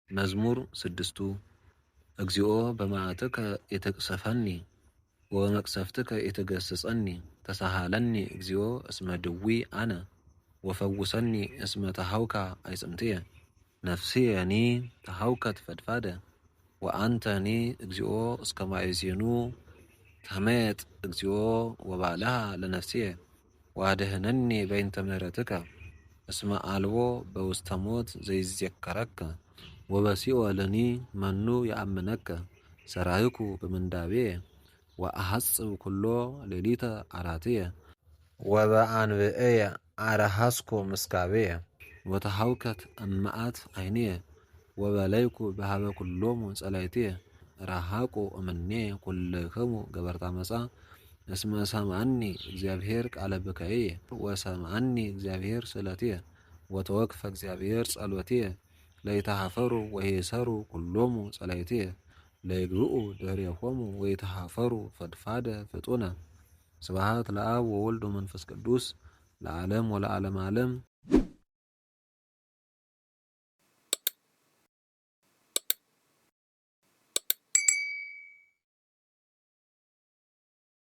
መዝሙር 6 እግዚኦ በመዓትከ የተቅሰፈኒ ወመቅሰፍትከ የተገሰጸኒ ተሳሃለኒ እግዚኦ እስመ ድዊ አነ ወፈውሰኒ እስመ ተሃውካ አይጽምትየ ነፍስየኒ ተሃውከት ፈድፋደ ወአንተኒ እግዚኦ እስከ ማእዜኑ ተመየጥ እግዚኦ ወባልሃ ለነፍስየ ዋድህነኒ በእንተ ምሕረትከ እስመ አልቦ በውስተ ሞት ዘይዜከረከ ወበሲኦልኒ መኑ ያአምነከ ሰራይኩ በምንዳቤየ ወአሐጽብ ኩሎ ሌሊተ አራትየ ወበአንብዕየ አረሃስኮ ምስካቤየ ወተሃውከት እመዓት ዓይንየ ወበለይኩ በሃበ ኩሎሙ ጸላእትየ ረሃቁ እምኔ ኩልክሙ ገበርተ ዓመፃ እስመ ሰምዐኒ እግዚአብሔር ቃለ ብካየ ወሰምዐኒ እግዚአብሔር ስእለትየ ወተወክፈ እግዚአብሔር ጸሎትየ ለይተሃፈሩ ወይሰሩ ኩሎሙ ጸላእትየ ለይግብኡ ድኅሬሆሙ ወይተሃፈሩ ፈድፋደ ፍጡነ ስብሐት ለአብ ወወልድ ወመንፈስ ቅዱስ ለዓለም ወለዓለመ ዓለም